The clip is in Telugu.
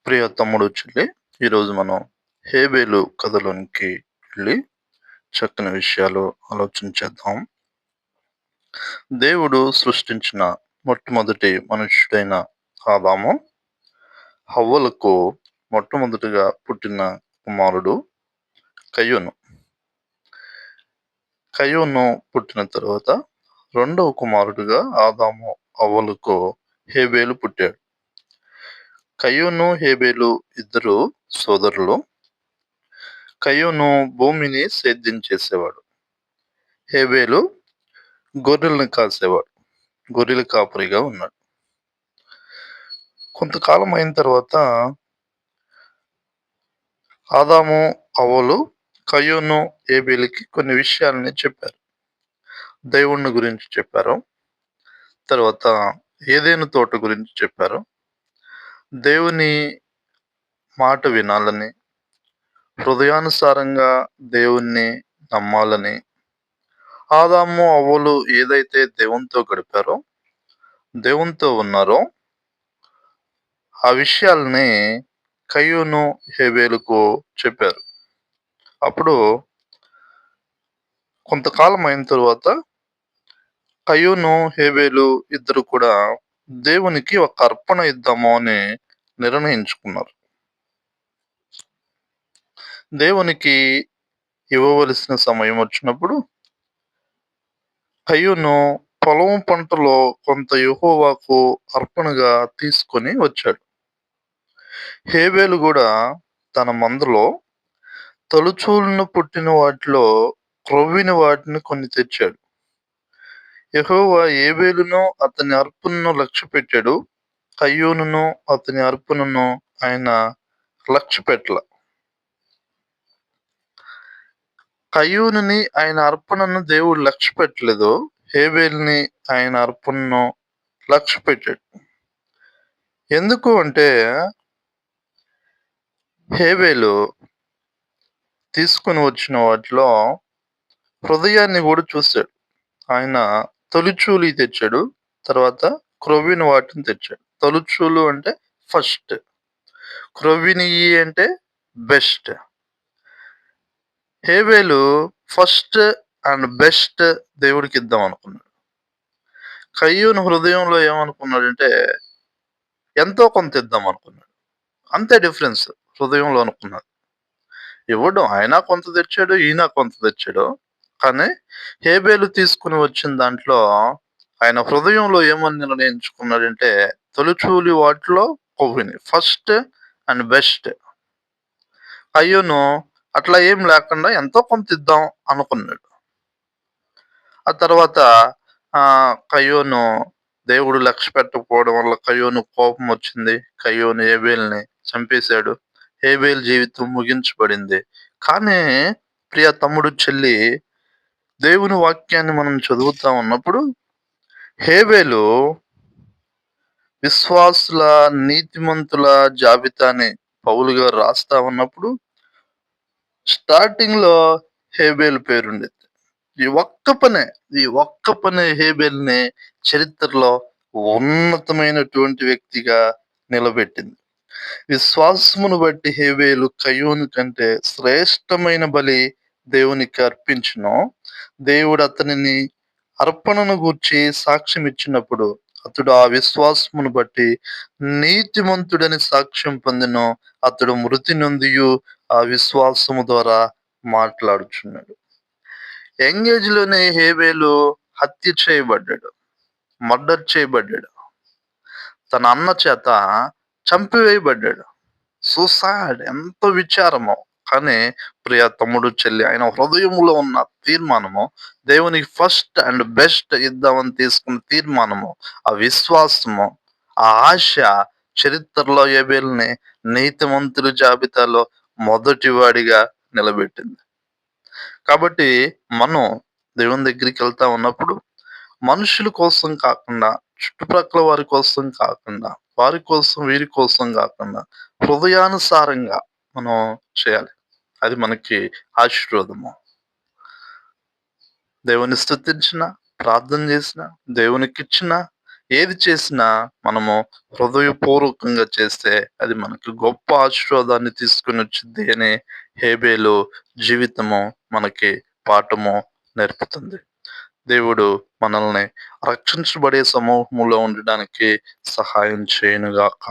ప్రియ తమ్ముడు, చెల్లి, ఈరోజు మనం హేబేలు కథలోనికి వెళ్ళి చక్కని విషయాలు ఆలోచించేద్దాం. దేవుడు సృష్టించిన మొట్టమొదటి మనుష్యుడైన ఆదాము, హవ్వలకు మొట్టమొదటిగా పుట్టిన కుమారుడు కయ్యూను. కయ్యూను పుట్టిన తర్వాత రెండవ కుమారుడుగా ఆదాము, హవ్వలకు హేబేలు పుట్టాడు. కయ్యూను, హేబేలు ఇద్దరు సోదరులు. కయ్యూను భూమిని సేద్యం చేసేవాడు. హేబేలు గొర్రెలను కాసేవాడు. గొర్రెల కాపరిగా ఉన్నాడు. కొంతకాలం అయిన తర్వాత ఆదాము, హవ్వలు కయ్యూను, హేబేలుకి కొన్ని విషయాలని చెప్పారు. దేవుణ్ణి గురించి చెప్పారు. తర్వాత ఏదెను తోట గురించి చెప్పారు. దేవుని మాట వినాలని, హృదయానుసారంగా దేవుణ్ణి నమ్మాలని, ఆదాము, హవ్వలు ఏదైతే దేవునితో గడిపారో, దేవునితో ఉన్నారో, ఆ విషయాల్ని కయ్యూను, హేబేలుకు చెప్పారు. అప్పుడు కొంతకాలం అయిన తరువాత కయ్యూను, హేబేలు ఇద్దరు కూడా దేవునికి ఒక అర్పణ ఇద్దాము అని నిర్ణయించుకున్నారు. దేవునికి ఇవ్వవలసిన సమయం వచ్చినప్పుడు కయ్యూను పొలం పంటలో కొంత యెహోవాకు అర్పణగా తీసుకొని వచ్చాడు. హేబేలు కూడా తన మందలో తొలుచూలును పుట్టిన వాటిలో క్రొవ్విన వాటిని కొన్ని తెచ్చాడు. యెహోవా హేబేలును అతని అర్పణను లక్ష్యపెట్టాడు. కయ్యూనును అతని అర్పణను ఆయన లక్ష్యపెట్టల. కయ్యూనుని ఆయన అర్పణను దేవుడు లక్ష్యపెట్టలేదు. హేబేలుని ఆయన అర్పణను లక్ష్యపెట్టాడు. ఎందుకు అంటే హేబేలు తీసుకొని వచ్చిన వాటిలో హృదయాన్ని కూడా చూశాడు. ఆయన తొలిచూలు తెచ్చాడు. తర్వాత క్రొవ్విన వాటిని తెచ్చాడు. తొలిచూలు అంటే ఫస్ట్, క్రొవ్వినయి అంటే బెస్ట్. హేబేలు ఫస్ట్ అండ్ బెస్ట్ దేవుడికి ఇద్దాం అనుకున్నాడు. కయ్యూను హృదయంలో ఏమనుకున్నాడంటే ఎంతో కొంత ఇద్దాం అనుకున్నాడు. అంతే డిఫరెన్స్ హృదయంలో అనుకున్నాడు. ఇవ్వడం ఆయన కొంత తెచ్చాడు, ఈయన కొంత తెచ్చాడు. కానీ హేబేలు తీసుకుని వచ్చిన దాంట్లో ఆయన హృదయంలో ఏమని నిర్ణయించుకున్నాడంటే తొలిచూలి వాటిలో కొవ్విని ఫస్ట్ అండ్ బెస్ట్. కయ్యూను అట్లా ఏం లేకుండా ఎంతో కొంత ఇద్దాం అనుకున్నాడు. ఆ తర్వాత కయ్యూను దేవుడు లక్ష్య పెట్టకపోవడం వల్ల కయ్యూను కోపం వచ్చింది. కయ్యూను హేబేలుని చంపేశాడు. హేబేలు జీవితం ముగించబడింది. కానీ ప్రియ తమ్ముడు, చెల్లి, దేవుని వాక్యాన్ని మనం చదువుతా ఉన్నప్పుడు హేబేలు విశ్వాసుల, నీతిమంతుల జాబితాని పౌలు గారు రాస్తా ఉన్నప్పుడు స్టార్టింగ్ లో హేబేలు పేరుండేది. ఈ ఒక్క పనే హేబేల్ని చరిత్రలో ఉన్నతమైనటువంటి వ్యక్తిగా నిలబెట్టింది. విశ్వాసమును బట్టి హేబేలు కయ్యూను కంటే శ్రేష్టమైన బలి దేవునికి అర్పించును. దేవుడు అతనిని అర్పణను గూర్చి సాక్ష్యం ఇచ్చినప్పుడు అతడు ఆ విశ్వాసమును బట్టి నీతిమంతుడని సాక్ష్యం పొందెను. అతడు మృతి నొందియు ఆ విశ్వాసము ద్వారా మాట్లాడుచున్నాడు. యంగేజ్ లోనే హేబేలు హత్య చేయబడ్డాడు, మర్డర్ చేయబడ్డాడు, తన అన్న చేత చంపివేయబడ్డాడు. సూసైడ్. ఎంత విచారమో. కానీ ప్రియ తమ్ముడు, చెల్లి, ఆయన హృదయంలో ఉన్న తీర్మానము, దేవునికి ఫస్ట్ అండ్ బెస్ట్ ఇద్దామని తీసుకున్న తీర్మానము, ఆ విశ్వాసము, ఆ ఆశ చరిత్రలో హేబేలుని నీతిమంతుల జాబితాలో మొదటివాడిగా నిలబెట్టింది. కాబట్టి మనం దేవుని దగ్గరికి వెళ్తా ఉన్నప్పుడు మనుషుల కోసం కాకుండా, చుట్టుప్రక్కల వారి కోసం కాకుండా, వారి కోసం వీరి కోసం కాకుండా హృదయానుసారంగా మనం చేయాలి. అది మనకి ఆశీర్వాదము. దేవుని స్తుతించిన, ప్రార్థన చేసిన, దేవునికి ఇచ్చిన, ఏది చేసినా మనము హృదయపూర్వకంగా చేస్తే అది మనకు గొప్ప ఆశీర్వాదాన్ని తీసుకొనొచ్చిద్ది అనే హేబేలు జీవితము మనకి పాఠము నేర్పుతుంది. దేవుడు మనల్ని రక్షించబడే సమూహంలో ఉండడానికి సహాయం చేయనుగాక.